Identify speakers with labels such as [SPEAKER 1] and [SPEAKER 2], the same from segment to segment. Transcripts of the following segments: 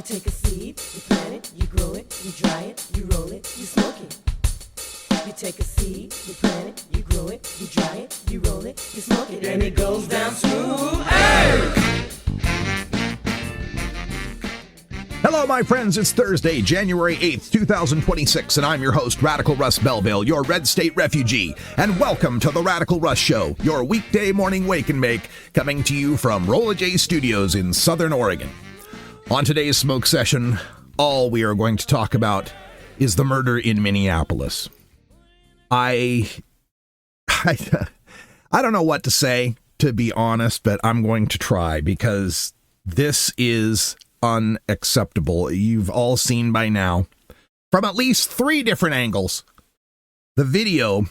[SPEAKER 1] You take a seed, you plant it, you grow it, you dry it, you roll it, you smoke it. You take a seed, you plant it, you grow it, you dry it, you roll it, you smoke it, and it goes down smooth. Hey!
[SPEAKER 2] Hello, my friends. It's Thursday, January 8th, 2026, and I'm your host, Radical Russ Belville, your Red State refugee. And welcome to the Radical Russ Show, your weekday morning wake and make, coming to you from Rolla J Studios in Southern Oregon. On today's smoke session, all we are going to talk about is the murder in Minneapolis. I don't know what to say, to be honest, but I'm going to try because this is unacceptable. You've all seen by now, from at least 3 different angles, the video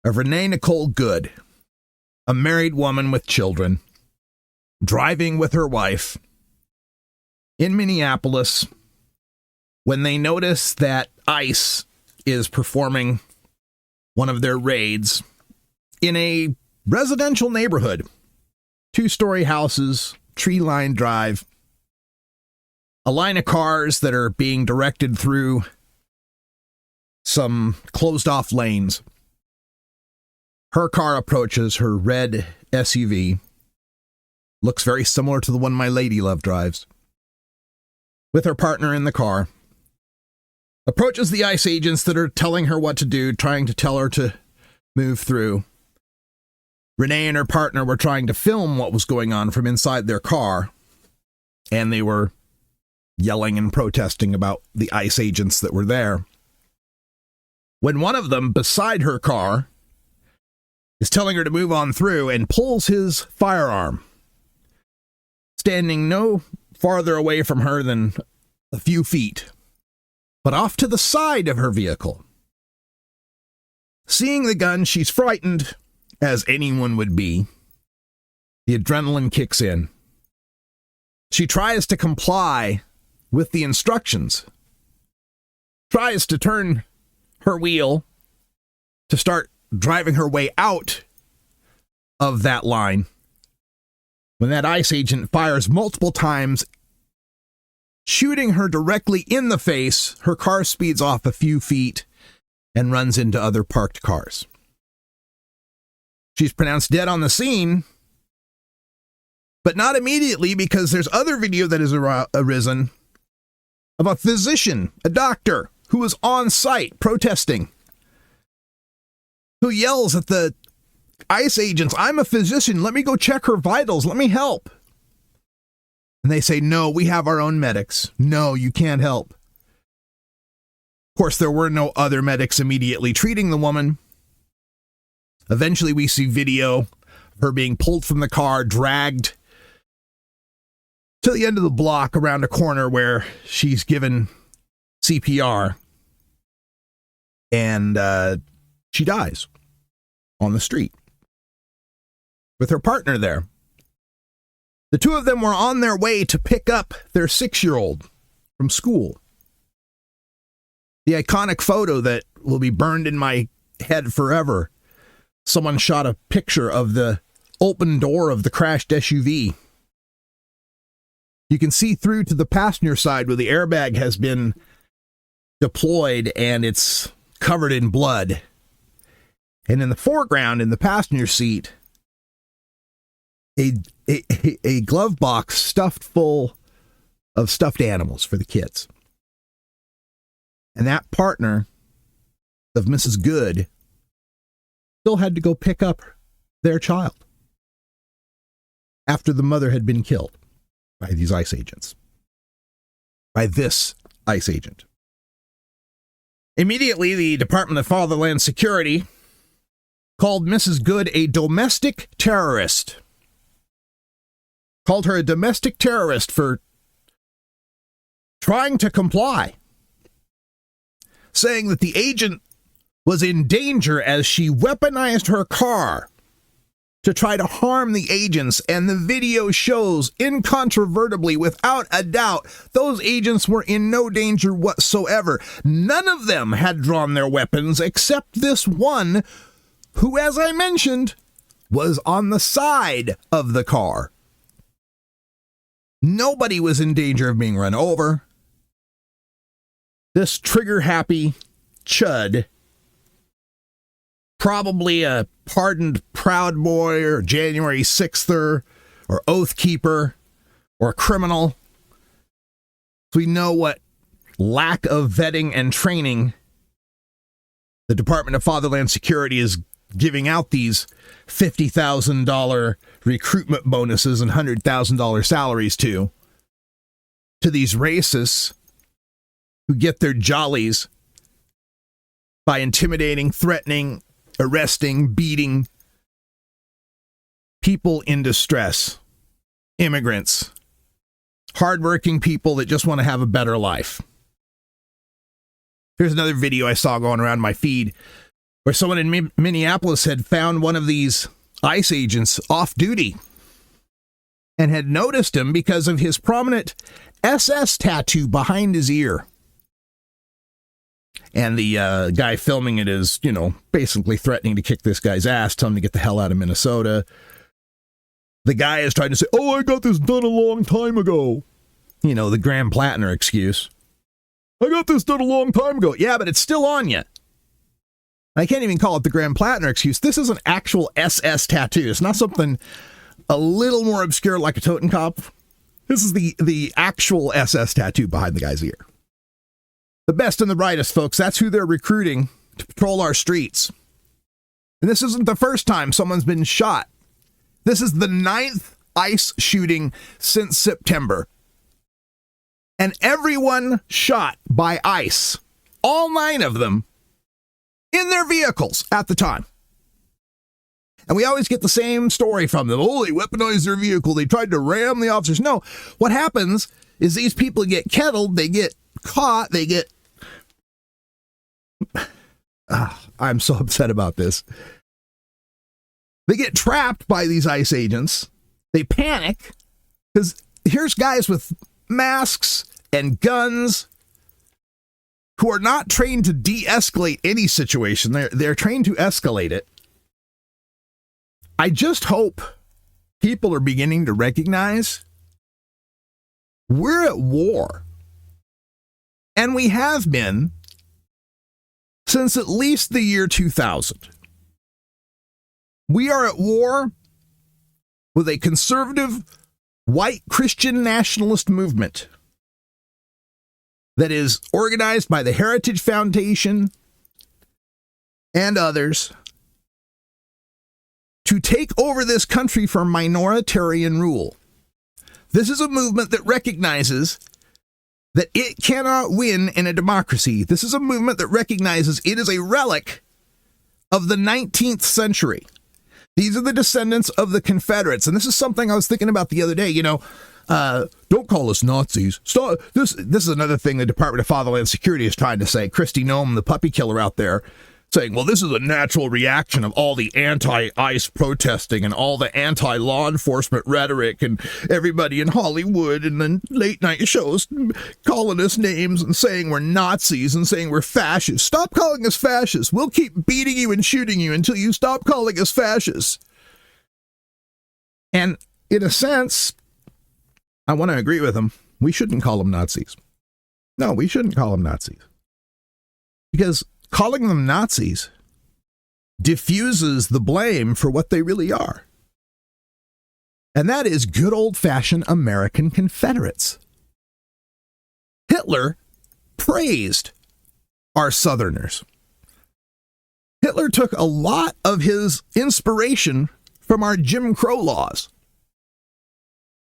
[SPEAKER 2] of Renee Nicole Good, a married woman with children, driving with her wife in Minneapolis when they notice that ICE is performing one of their raids in a residential neighborhood. 2-story houses, tree-lined drive, a line of cars that are being directed through some closed-off lanes. Her car approaches, her red SUV. Looks very similar to the one my lady love drives. With her partner in the car. Approaches the ICE agents that are telling her what to do, trying to tell her to move through. Renee and her partner were trying to film what was going on from inside their car, and they were yelling and protesting about the ICE agents that were there. When one of them, beside her car, is telling her to move on through and pulls his firearm, standing no farther away from her than a few feet, but off to the side of her vehicle. Seeing the gun, she's frightened, as anyone would be. The adrenaline kicks in. She tries to comply with the instructions, tries to turn her wheel to start driving her way out of that line, when that ICE agent fires multiple times, shooting her directly in the face. Her car speeds off a few feet and runs into other parked cars. She's pronounced dead on the scene, but not immediately, because there's other video that has arisen of a physician, a doctor, who was on site protesting, who yells at the ICE agents, "I'm a physician, let me go check her vitals, let me help." And they say, "No, we have our own medics. No, you can't help." Of course, there were no other medics immediately treating the woman. Eventually, we see video of her being pulled from the car, dragged to the end of the block around a corner where she's given CPR, and she dies on the street with her partner there. The two of them were on their way to pick up their 6-year-old from school. The iconic photo that will be burned in my head forever. Someone shot a picture of the open door of the crashed SUV. You can see through to the passenger side where the airbag has been deployed and it's covered in blood. And in the foreground, in the passenger seat, a glove box stuffed full of stuffed animals for the kids. And that partner of Mrs. Good still had to go pick up their child after the mother had been killed by these ICE agents. By this ICE agent. Immediately, the Department of Fatherland Security called Mrs. Good a domestic terrorist. Called her a domestic terrorist for trying to comply. Saying that the agent was in danger as she weaponized her car to try to harm the agents, and the video shows incontrovertibly, without a doubt, those agents were in no danger whatsoever. None of them had drawn their weapons except this one, who, as I mentioned, was on the side of the car. Nobody was in danger of being run over. This trigger-happy chud, probably a pardoned Proud Boy or January 6ther or Oath Keeper or a criminal. So we know what lack of vetting and training the Department of Fatherland Security is giving out these $50,000 recruitment bonuses and $100,000 salaries to these racists who get their jollies by intimidating, threatening, arresting, beating people in distress, immigrants, hardworking people that just want to have a better life. Here's another video I saw going around my feed where someone in Minneapolis had found one of these ICE agents off duty and had noticed him because of his prominent SS tattoo behind his ear. And the guy filming it is, basically threatening to kick this guy's ass, tell him to get the hell out of Minnesota. The guy is trying to say, oh, I got this done a long time ago. The Graham Plattner excuse. I got this done a long time ago. Yeah, but it's still on you. I can't even call it the Graham Plattner excuse. This is an actual SS tattoo. It's not something a little more obscure like a Totenkopf. This is the actual SS tattoo behind the guy's ear. The best and the brightest, folks. That's who they're recruiting to patrol our streets. And this isn't the first time someone's been shot. This is the 9th ICE shooting since September. And everyone shot by ICE, all 9 of them, in their vehicles at the time. And we always get the same story from them. Oh, they weaponized their vehicle. They tried to ram the officers. No, what happens is these people get kettled, they get caught, they get... I'm so upset about this. They get trapped by these ICE agents. They panic because here's guys with masks and guns who are not trained to de-escalate any situation. They're trained to escalate it. I just hope people are beginning to recognize we're at war. And we have been since at least the year 2000. We are at war with a conservative, white Christian nationalist movement that is organized by the Heritage Foundation and others to take over this country for minoritarian rule. This is a movement that recognizes that it cannot win in a democracy. This is a movement that recognizes it is a relic of the 19th century. These are the descendants of the Confederates. And this is something I was thinking about the other day. Don't call us Nazis. Stop. This is another thing the Department of Fatherland Security is trying to say. Kristi Noem, the puppy killer out there, saying, well, this is a natural reaction of all the anti-ICE protesting and all the anti-law enforcement rhetoric and everybody in Hollywood and then late night shows calling us names and saying we're Nazis and saying we're fascists. Stop calling us fascists. We'll keep beating you and shooting you until you stop calling us fascists. And in a sense, I want to agree with them. We shouldn't call them Nazis. No, we shouldn't call them Nazis. Because calling them Nazis diffuses the blame for what they really are. And that is good old-fashioned American Confederates. Hitler praised our Southerners. Hitler took a lot of his inspiration from our Jim Crow laws.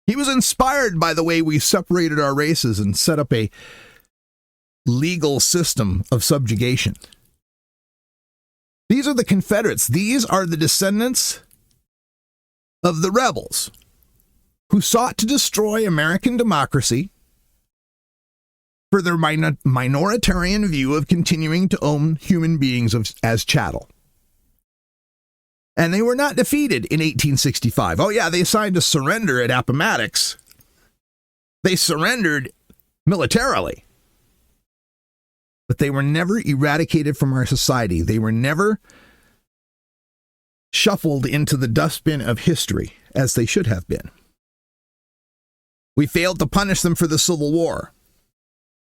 [SPEAKER 2] He was inspired by the way we separated our races and set up a legal system of subjugation. These are the Confederates. These are the descendants of the rebels who sought to destroy American democracy for their minoritarian view of continuing to own human beings as chattel. And they were not defeated in 1865. Oh, yeah, they signed a surrender at Appomattox. They surrendered militarily. But they were never eradicated from our society. They were never shuffled into the dustbin of history as they should have been. We failed to punish them for the Civil War.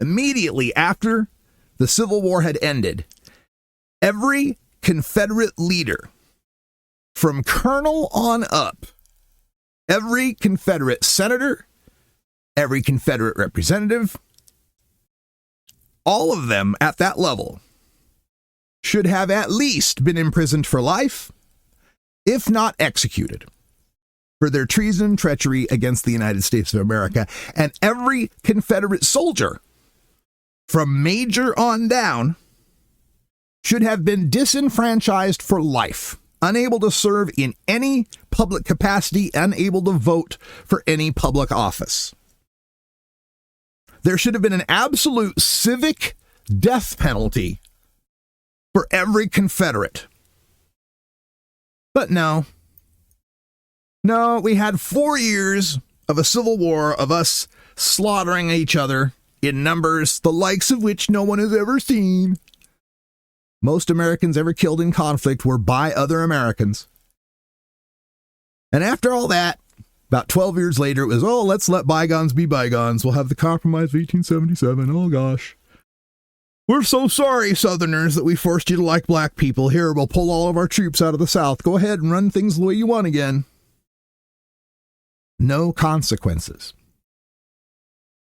[SPEAKER 2] Immediately after the Civil War had ended, every Confederate leader, from colonel on up, every Confederate senator, every Confederate representative, all of them at that level should have at least been imprisoned for life, if not executed, for their treason, treachery against the United States of America. And every Confederate soldier, from major on down, should have been disenfranchised for life, unable to serve in any public capacity, unable to vote for any public office. There should have been an absolute civic death penalty for every Confederate. But no, we had 4 years of a civil war of us slaughtering each other in numbers the likes of which no one has ever seen. Most Americans ever killed in conflict were by other Americans. And after all that, about 12 years later, it was, let's let bygones be bygones. We'll have the Compromise of 1877. Oh, gosh. We're so sorry, Southerners, that we forced you to like black people. Here, we'll pull all of our troops out of the South. Go ahead and run things the way you want again. No consequences.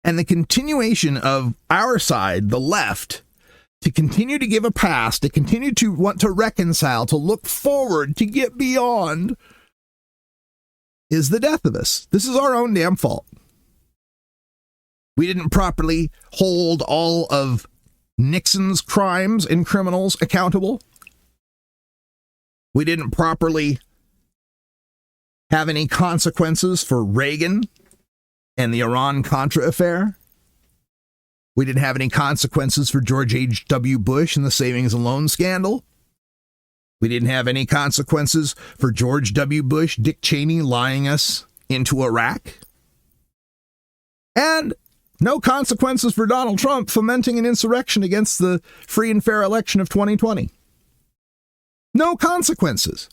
[SPEAKER 2] And the continuation of our side, the left, to continue to give a pass, to continue to want to reconcile, to look forward, to get beyond, is the death of us. This is our own damn fault. We didn't properly hold all of Nixon's crimes and criminals accountable. We didn't properly have any consequences for Reagan and the Iran-Contra affair. We didn't have any consequences for George H.W. Bush and the savings and loan scandal. We didn't have any consequences for George W. Bush, Dick Cheney lying us into Iraq. And no consequences for Donald Trump fomenting an insurrection against the free and fair election of 2020. No consequences.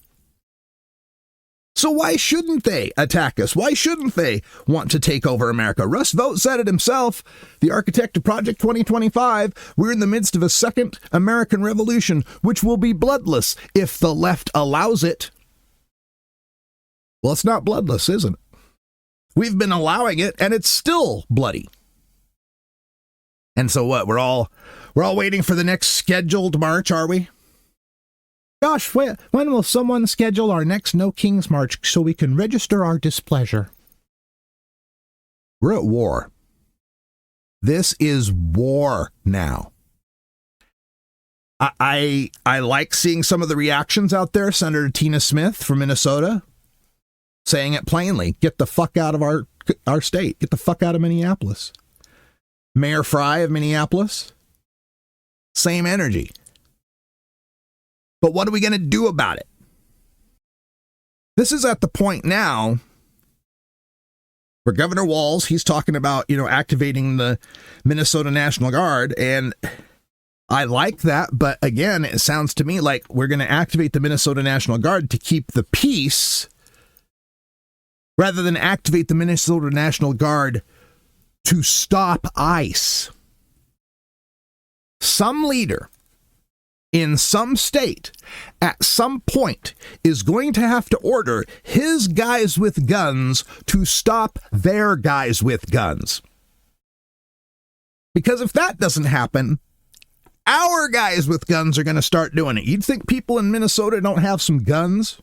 [SPEAKER 2] So why shouldn't they attack us? Why shouldn't they want to take over America? Russ Vought said it himself, the architect of Project 2025. We're in the midst of a second American Revolution, which will be bloodless if the left allows it. Well, it's not bloodless, isn't it? We've been allowing it, and it's still bloody. And so what? We're all waiting for the next scheduled march, are we? Gosh, when will someone schedule our next No King's March so we can register our displeasure? We're at war. This is war now. I like seeing some of the reactions out there. Senator Tina Smith from Minnesota saying it plainly. Get the fuck out of our state. Get the fuck out of Minneapolis. Mayor Fry of Minneapolis, same energy. But what are we going to do about it? This is at the point now where Governor Walz, he's talking about, activating the Minnesota National Guard. And I like that. But again, it sounds to me like we're going to activate the Minnesota National Guard to keep the peace rather than activate the Minnesota National Guard to stop ICE. Some leader in some state at some point is going to have to order his guys with guns to stop their guys with guns. Because if that doesn't happen, our guys with guns are going to start doing it. You'd think people in Minnesota don't have some guns?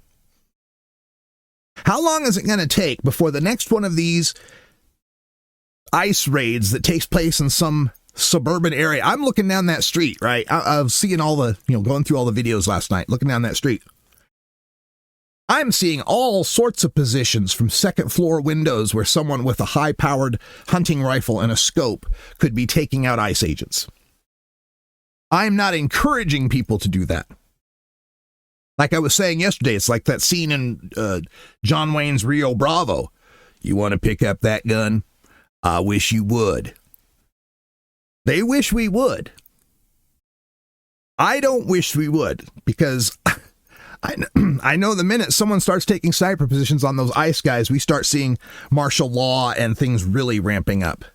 [SPEAKER 2] How long is it going to take before the next one of these ICE raids that takes place in some suburban area? I'm looking down that street, right? I was seeing all the, going through all the videos last night, looking down that street. I'm seeing all sorts of positions from second floor windows where someone with a high-powered hunting rifle and a scope could be taking out ICE agents. I'm not encouraging people to do that. Like I was saying yesterday, it's like that scene in John Wayne's Rio Bravo. You want to pick up that gun? I wish you would. They wish we would. I don't wish we would, because I know the minute someone starts taking sniper positions on those ice guys, we start seeing martial law and things really ramping up.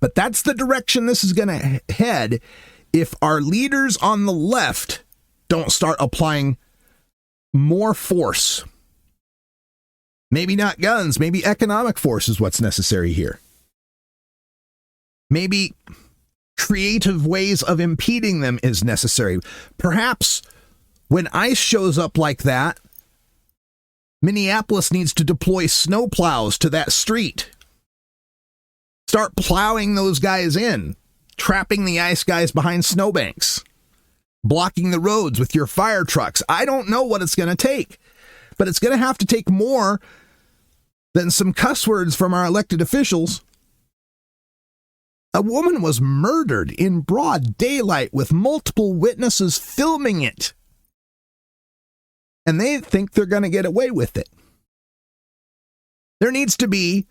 [SPEAKER 2] But that's the direction this is going to head if our leaders on the left don't start applying more force. Maybe not guns, maybe economic force is what's necessary here. Maybe creative ways of impeding them is necessary. Perhaps when ICE shows up like that, Minneapolis needs to deploy snowplows to that street. Start plowing those guys in, trapping the ICE guys behind snowbanks, blocking the roads with your fire trucks. I don't know what it's going to take, but it's going to have to take more than some cuss words from our elected officials. A woman was murdered in broad daylight with multiple witnesses filming it. And they think they're going to get away with it. There needs to be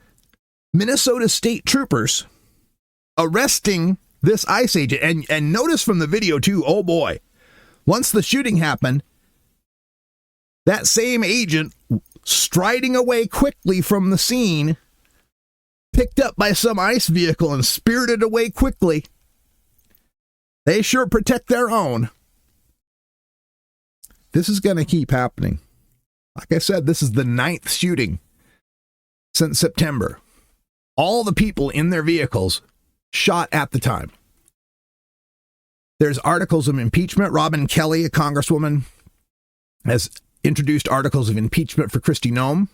[SPEAKER 2] Minnesota state troopers arresting this ICE agent. And notice from the video, too, oh boy, once the shooting happened, that same agent striding away quickly from the scene, picked up by some ICE vehicle and spirited away quickly. They sure protect their own. This is going to keep happening. Like I said, this is the 9th shooting since September. All the people in their vehicles shot at the time. There's articles of impeachment. Robin Kelly, a congresswoman, has introduced articles of impeachment for Kristi Noem,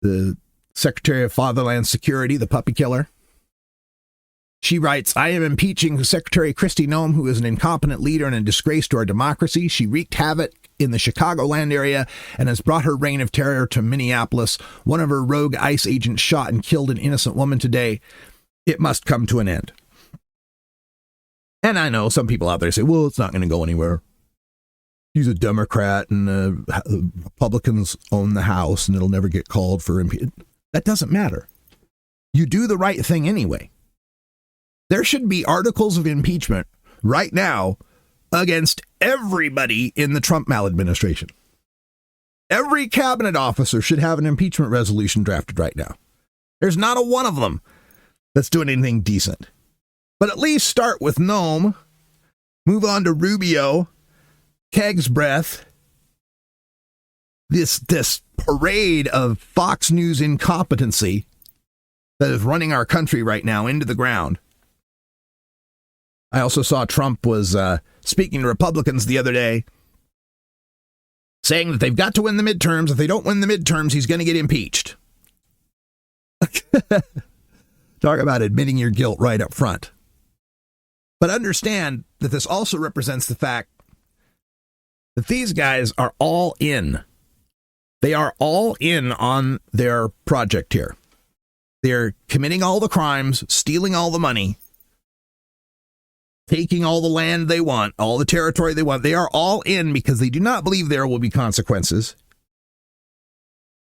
[SPEAKER 2] the Secretary of Fatherland Security, the puppy killer. She writes, I am impeaching Secretary Kristi Noem, who is an incompetent leader and a disgrace to our democracy. She wreaked havoc in the Chicagoland area and has brought her reign of terror to Minneapolis. One of her rogue ICE agents shot and killed an innocent woman today. It must come to an end. And I know some people out there say, well, it's not going to go anywhere. He's a Democrat and Republicans own the House and it'll never get called for impeachment. That doesn't matter. You do the right thing anyway. There should be articles of impeachment right now against everybody in the Trump maladministration. Every cabinet officer should have an impeachment resolution drafted right now. There's not a one of them that's doing anything decent. But at least start with Noem, move on to Rubio, Keg's breath, this parade of Fox News incompetency that is running our country right now into the ground. I also saw Trump was speaking to Republicans the other day, saying that they've got to win the midterms. If they don't win the midterms, he's going to get impeached. Talk about admitting your guilt right up front. But understand that this also represents the fact that these guys are all in. They are all in on their project here. They're committing all the crimes, stealing all the money, taking all the land they want, all the territory they want. They are all in because they do not believe there will be consequences.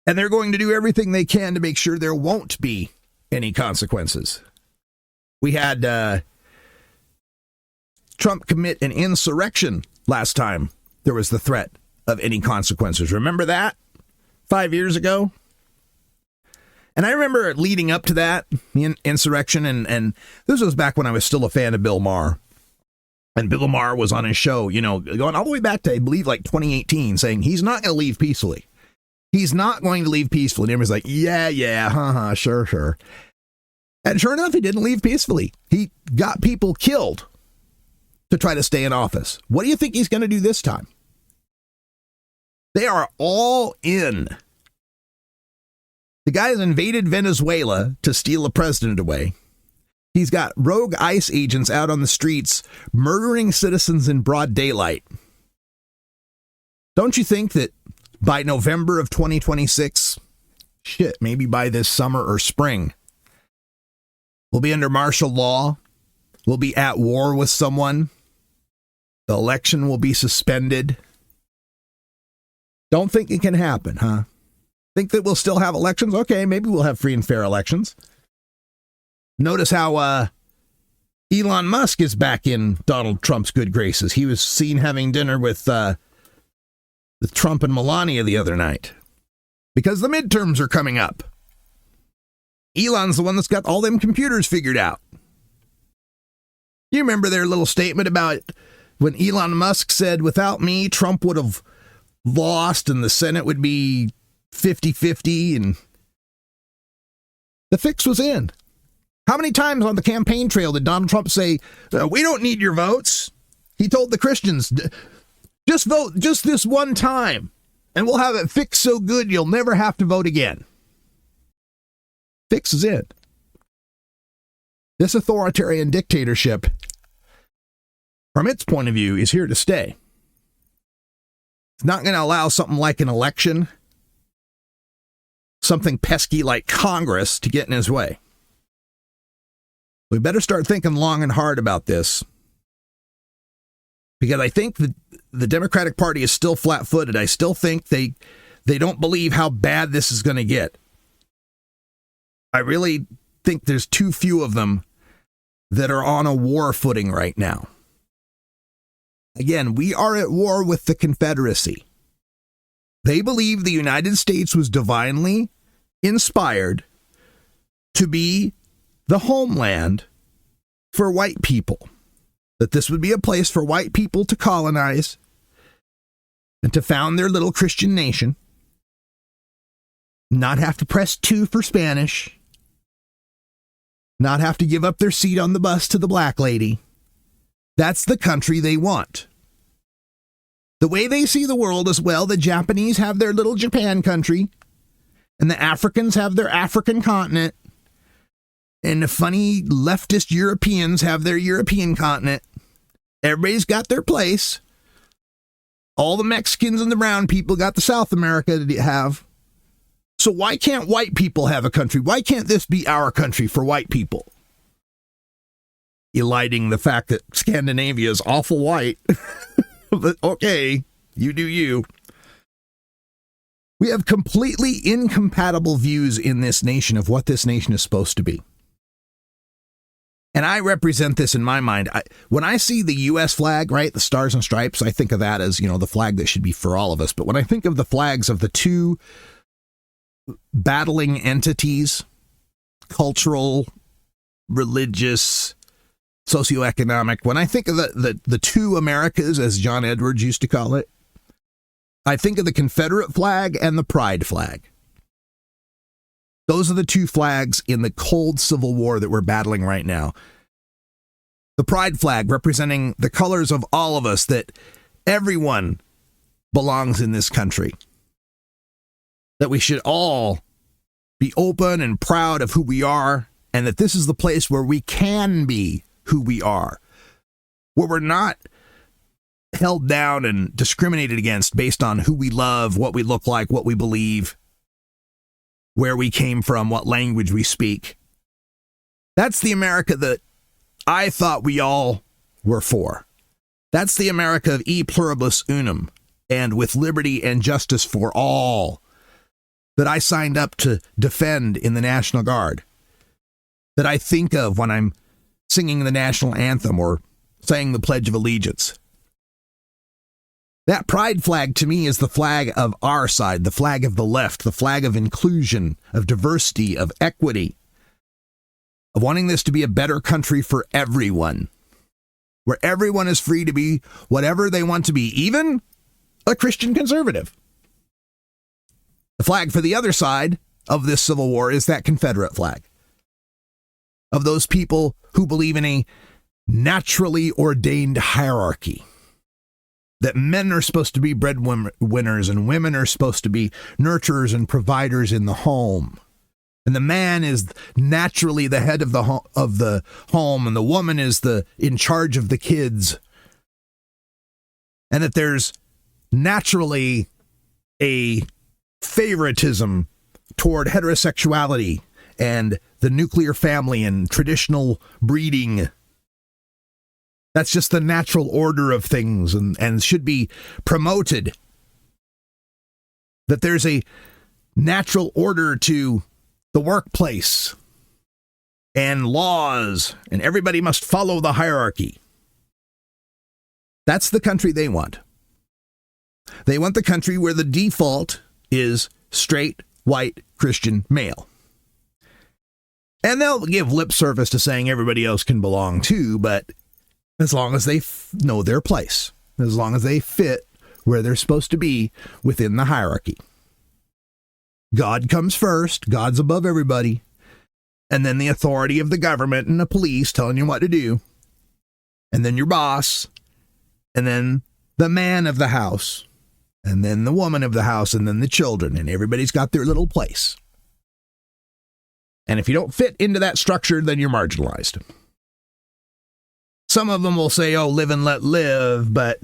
[SPEAKER 2] And they're going to do everything they can to make sure there won't be any consequences. We had Trump commit an insurrection last time there was the threat of any consequences. Remember that 5 years ago? And I remember leading up to that, the insurrection, and this was back when I was still a fan of Bill Maher. And Bill Maher was on his show, going all the way back to, I believe, like 2018, saying he's not going to leave peacefully. He's not going to leave peacefully. And everybody's like, yeah, sure. And sure enough, he didn't leave peacefully. He got people killed to try to stay in office. What do you think he's going to do this time? They are all in. The guy's invaded Venezuela to steal a president away. He's got rogue ICE agents out on the streets murdering citizens in broad daylight. Don't you think that by November of 2026, maybe by this summer or spring, we'll be under martial law, we'll be at war with someone, the election will be suspended? Don't think it can happen, huh? Think that we'll still have elections? Okay, maybe we'll have free and fair elections. Notice how Elon Musk is back in Donald Trump's good graces. He was seen having dinner with Trump and Melania the other night because the midterms are coming up. Elon's the one that's got all them computers figured out. You remember their little statement about when Elon Musk said, without me, Trump would have lost and the Senate would be 50-50, and the fix was in. How many times on the campaign trail did Donald Trump say, we don't need your votes? He told the Christians, just vote just this one time, and we'll have it fixed so good you'll never have to vote again. Fix is it. This authoritarian dictatorship, from its point of view, is here to stay. It's not going to allow something like an election, something pesky like Congress, to get in his way. We better start thinking long and hard about this, because I think the Democratic Party is still flat-footed. I still think they don't believe how bad this is going to get. I really think there's too few of them that are on a war footing right now. Again, we are at war with the Confederacy. They believe the United States was divinely inspired to be the homeland for white people, that this would be a place for white people to colonize and to found their little Christian nation, not have to press 2 for Spanish, not have to give up their seat on the bus to the black lady. That's the country they want. The way they see the world as well, the Japanese have their little Japan country, and the Africans have their African continent, and the funny leftist Europeans have their European continent. Everybody's got their place. All the Mexicans and the brown people got the South America to have. So why can't white people have a country? Why can't this be our country for white people? Eliding the fact that Scandinavia is awful white. But okay, you do you. We have completely incompatible views in this nation of what this nation is supposed to be. And I represent this in my mind. When I see the U.S. flag, right, the stars and stripes, I think of that as, the flag that should be for all of us. But when I think of the flags of the two battling entities, cultural, religious, socioeconomic, when I think of the two Americas, as John Edwards used to call it, I think of the Confederate flag and the Pride flag. Those are the two flags in the cold Civil War that we're battling right now. The Pride flag representing the colors of all of us, that everyone belongs in this country. That we should all be open and proud of who we are, and that this is the place where we can be who we are. Where we're not held down and discriminated against based on who we love, what we look like, what we believe, where we came from, what language we speak. That's the America that I thought we all were for. That's the America of e pluribus unum, and with liberty and justice for all, that I signed up to defend in the National Guard, that I think of when I'm singing the national anthem or saying the Pledge of Allegiance. That pride flag to me is the flag of our side, the flag of the left, the flag of inclusion, of diversity, of equity, of wanting this to be a better country for everyone, where everyone is free to be whatever they want to be, even a Christian conservative. The flag for the other side of this Civil War is that Confederate flag, of those people who believe in a naturally ordained hierarchy. That men are supposed to be breadwinners and women are supposed to be nurturers and providers in the home. And the man is naturally the head of the home, and the woman is in charge of the kids. And that there's naturally a favoritism toward heterosexuality and the nuclear family and traditional breeding. That's just the natural order of things and should be promoted. That there's a natural order to the workplace. and laws, and everybody must follow the hierarchy. That's the country they want. They want the country where the default is straight, white, Christian, male. And they'll give lip service to saying everybody else can belong too, but as long as they know their place, as long as they fit where they're supposed to be within the hierarchy. God comes first, God's above everybody, and then the authority of the government and the police telling you what to do, and then your boss, and then the man of the house, and then the woman of the house, and then the children, and everybody's got their little place. And if you don't fit into that structure, then you're marginalized. Some of them will say, oh, live and let live, but,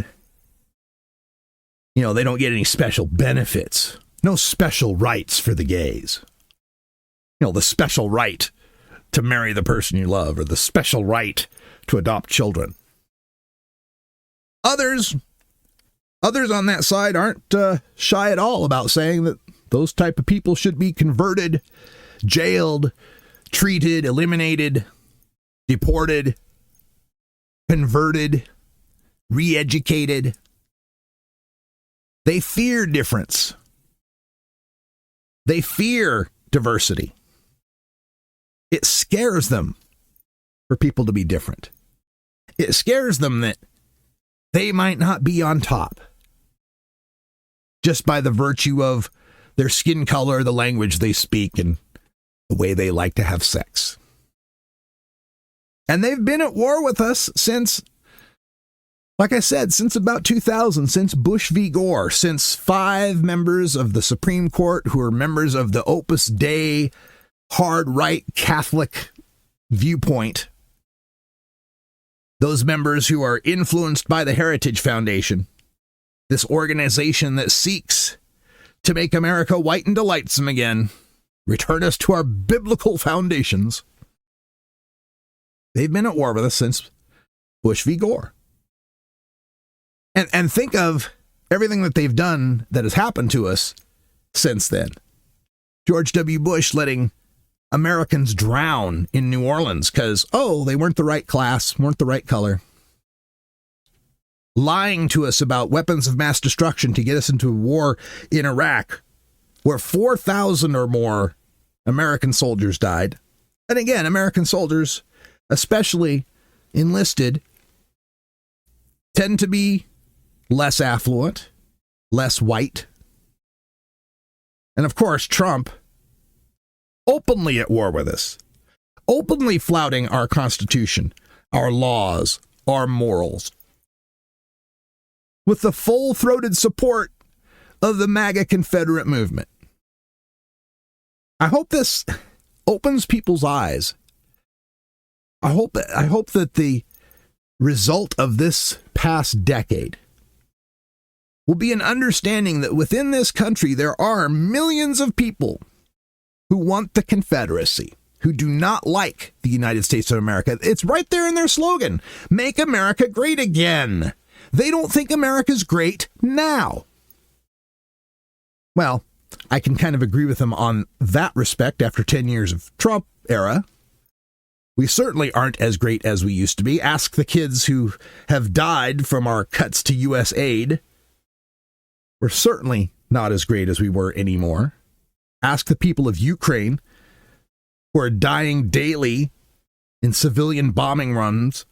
[SPEAKER 2] you know, they don't get any special benefits. No special rights for the gays. You know, the special right to marry the person you love, or the special right to adopt children. Others on that side aren't shy at all about saying that those type of people should be converted, jailed, treated, eliminated, deported, converted, re-educated. They fear difference. They fear diversity. It scares them for people to be different. It scares them that they might not be on top just by the virtue of their skin color, the language they speak, and the way they like to have sex. And they've been at war with us since, like I said, since about 2000, since Bush v. Gore, since 5 members of the Supreme Court who are members of the Opus Dei hard right Catholic viewpoint, those members who are influenced by the Heritage Foundation, this organization that seeks to make America white and delightsome again, return us to our biblical foundations. They've been at war with us since Bush v. Gore. And think of everything that they've done that has happened to us since then. George W. Bush letting Americans drown in New Orleans because, they weren't the right class, weren't the right color. Lying to us about weapons of mass destruction to get us into a war in Iraq, where 4,000 or more American soldiers died. And again, American soldiers, especially enlisted, tend to be less affluent, less white. And of course, Trump, openly at war with us, openly flouting our Constitution, our laws, our morals, with the full-throated support of the MAGA Confederate movement. I hope this opens people's eyes. I hope that the result of this past decade will be an understanding that within this country there are millions of people who want the Confederacy, who do not like the United States of America. It's right there in their slogan, Make America Great Again. They don't think America's great now. Well, I can kind of agree with them on that respect after 10 years of Trump era. We certainly aren't as great as we used to be. Ask the kids who have died from our cuts to U.S. aid. We're certainly not as great as we were anymore. Ask the people of Ukraine who are dying daily in civilian bombing runs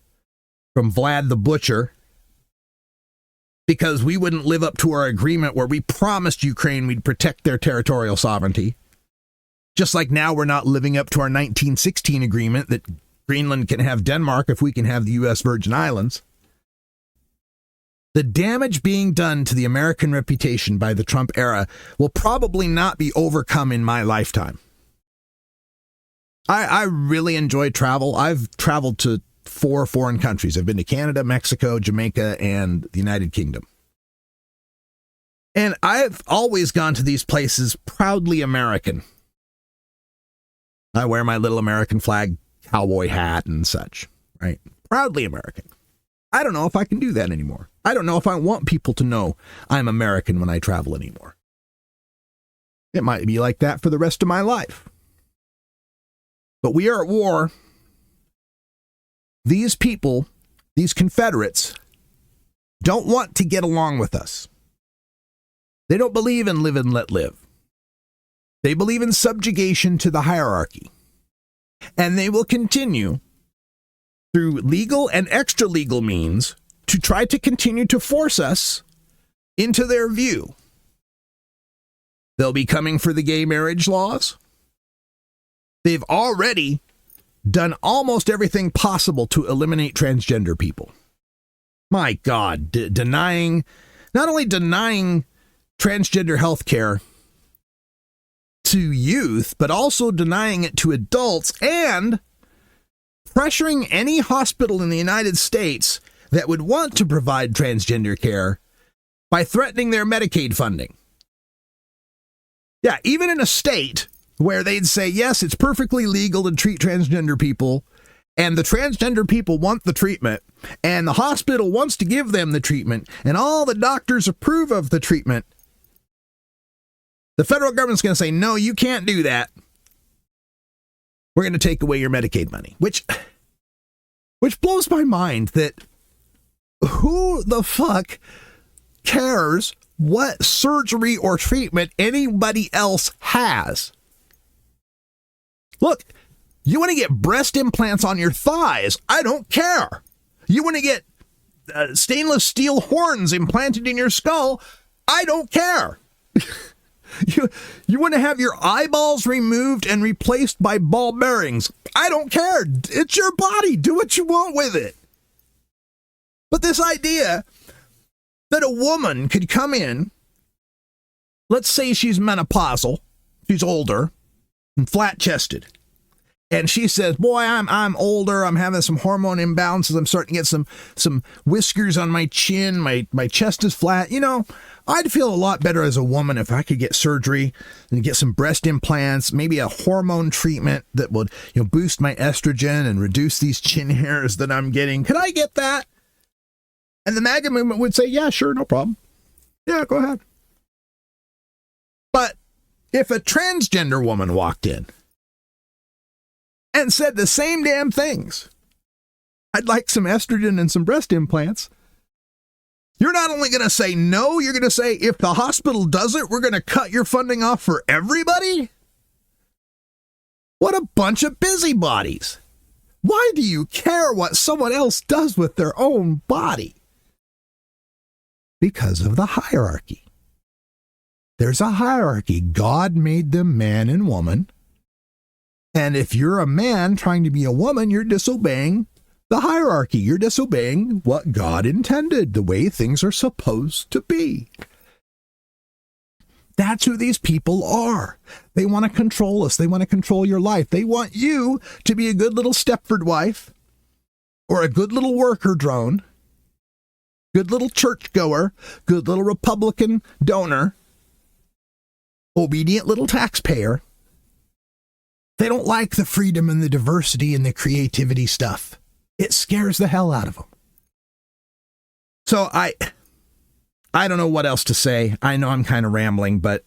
[SPEAKER 2] from Vlad the Butcher because we wouldn't live up to our agreement where we promised Ukraine we'd protect their territorial sovereignty. Just like now we're not living up to our 1916 agreement that Greenland can have Denmark if we can have the U.S. Virgin Islands. The damage being done to the American reputation by the Trump era will probably not be overcome in my lifetime. I really enjoy travel. I've traveled to 4 foreign countries. I've been to Canada, Mexico, Jamaica, and the United Kingdom. And I've always gone to these places proudly American. I wear my little American flag cowboy hat and such, right? Proudly American. I don't know if I can do that anymore. I don't know if I want people to know I'm American when I travel anymore. It might be like that for the rest of my life. But we are at war these people, these Confederates, don't want to get along with us. They don't believe in live and let live. They believe in subjugation to the hierarchy. And they will continue through legal and extra legal means to try to continue to force us into their view. They'll be coming for the gay marriage laws. They've already done almost everything possible to eliminate transgender people. My God, not only denying transgender health care to youth, but also denying it to adults and pressuring any hospital in the United States that would want to provide transgender care by threatening their Medicaid funding. Yeah, even in a state where they'd say, yes, it's perfectly legal to treat transgender people, and the transgender people want the treatment, and the hospital wants to give them the treatment, and all the doctors approve of the treatment, the federal government's going to say, no, you can't do that. We're going to take away your Medicaid money, which blows my mind that who the fuck cares what surgery or treatment anybody else has? Look, you want to get breast implants on your thighs? I don't care. You want to get stainless steel horns implanted in your skull? I don't care. You want to have your eyeballs removed and replaced by ball bearings? I don't care. It's your body. Do what you want with it. But this idea that a woman could come in, let's say she's menopausal, she's older and flat-chested, and she says, boy, I'm older, I'm having some hormone imbalances, I'm starting to get some whiskers on my chin, my chest is flat. You know, I'd feel a lot better as a woman if I could get surgery and get some breast implants, maybe a hormone treatment that would, boost my estrogen and reduce these chin hairs that I'm getting. Could I get that? And the MAGA movement would say, yeah, sure, no problem. Yeah, go ahead. But if a transgender woman walked in and said the same damn things, I'd like some estrogen and some breast implants, you're not only going to say no, you're going to say, if the hospital does it, we're going to cut your funding off for everybody? What a bunch of busybodies. Why do you care what someone else does with their own body? Because of the hierarchy. There's a hierarchy. God made them man and woman. And if you're a man trying to be a woman, you're disobeying the hierarchy. You're disobeying what God intended, the way things are supposed to be. That's who these people are. They want to control us. They want to control your life. They want you to be a good little Stepford wife or a good little worker drone, good little churchgoer, good little Republican donor, obedient little taxpayer. They don't like the freedom and the diversity and the creativity stuff. It scares the hell out of them. So I don't know what else to say. I know I'm kind of rambling, but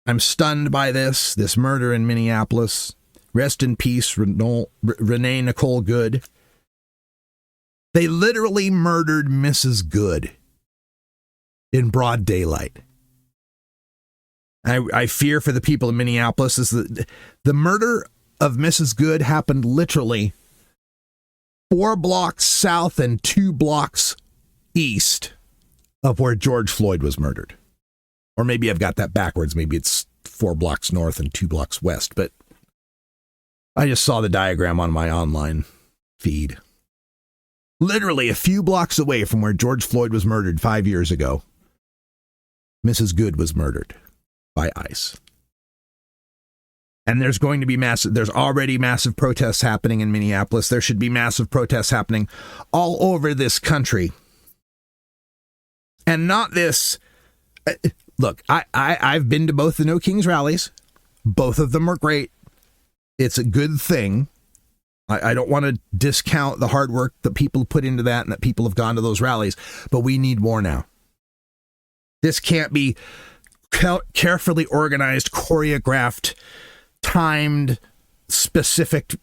[SPEAKER 2] I'm stunned by this murder in Minneapolis. Rest in peace, Renee Nicole Good. They literally murdered Mrs. Good in broad daylight. I fear for the people of Minneapolis is that the murder of Mrs. Good happened literally 4 blocks south and 2 blocks east of where George Floyd was murdered. Or maybe I've got that backwards. Maybe it's 4 blocks north and 2 blocks west. But I just saw the diagram on my online feed. Literally a few blocks away from where George Floyd was murdered 5 years ago, Mrs. Good was murdered by ICE. And there's already massive protests happening in Minneapolis. There should be massive protests happening all over this country. And not this, look, I've been to both the No Kings rallies. Both of them were great. It's a good thing. I don't want to discount the hard work that people put into that and that people have gone to those rallies, but we need more now. This can't be carefully organized, choreographed, timed, specific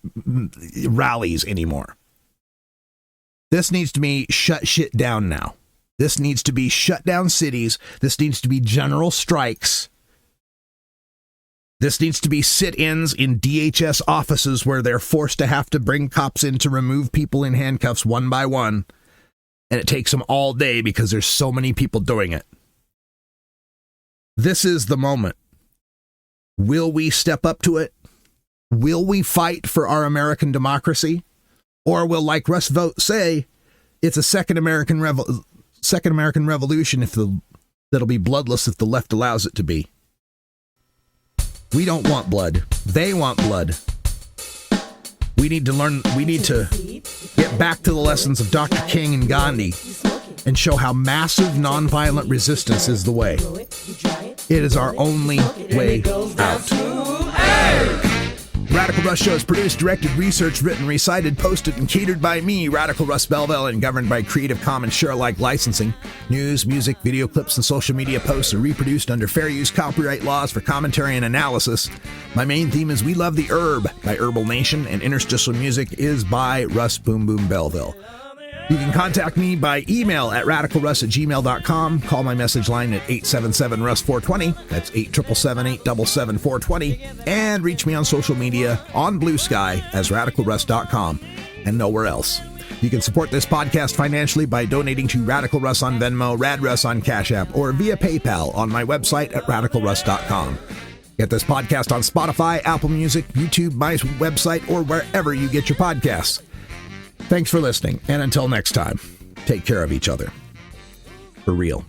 [SPEAKER 2] rallies anymore. This needs to be shut shit down now. This needs to be shut down cities. This needs to be general strikes. This needs to be sit-ins in DHS offices where they're forced to have to bring cops in to remove people in handcuffs one by one. And it takes them all day because there's so many people doing it. This is the moment. Will we step up to it? Will we fight for our American democracy? Or will, like Russ Vought say, it's a second American Revolution that'll be bloodless if the left allows it to be. We don't want blood. They want blood. We need to get back to the lessons of Dr. King and Gandhi and show how massive nonviolent resistance is the way. It is our only way out. Radical Russ Show is produced, directed, researched, written, recited, posted, and catered by me, Radical Russ Belville, and governed by Creative Commons share-alike licensing. News, music, video clips, and social media posts are reproduced under fair use copyright laws for commentary and analysis. My main theme is We Love the Herb by Herbal Nation, and interstitial music is by Russ Boom Boom Belville. You can contact me by email at radicalruss@gmail.com. Call my message line at 877-RUSS-420. That's 877-877-420. And reach me on social media on Blue Sky as radicalruss.com and nowhere else. You can support this podcast financially by donating to Radical Russ on Venmo, Rad Russ on Cash App, or via PayPal on my website at radicalruss.com. Get this podcast on Spotify, Apple Music, YouTube, my website, or wherever you get your podcasts. Thanks for listening, and until next time, take care of each other. For real.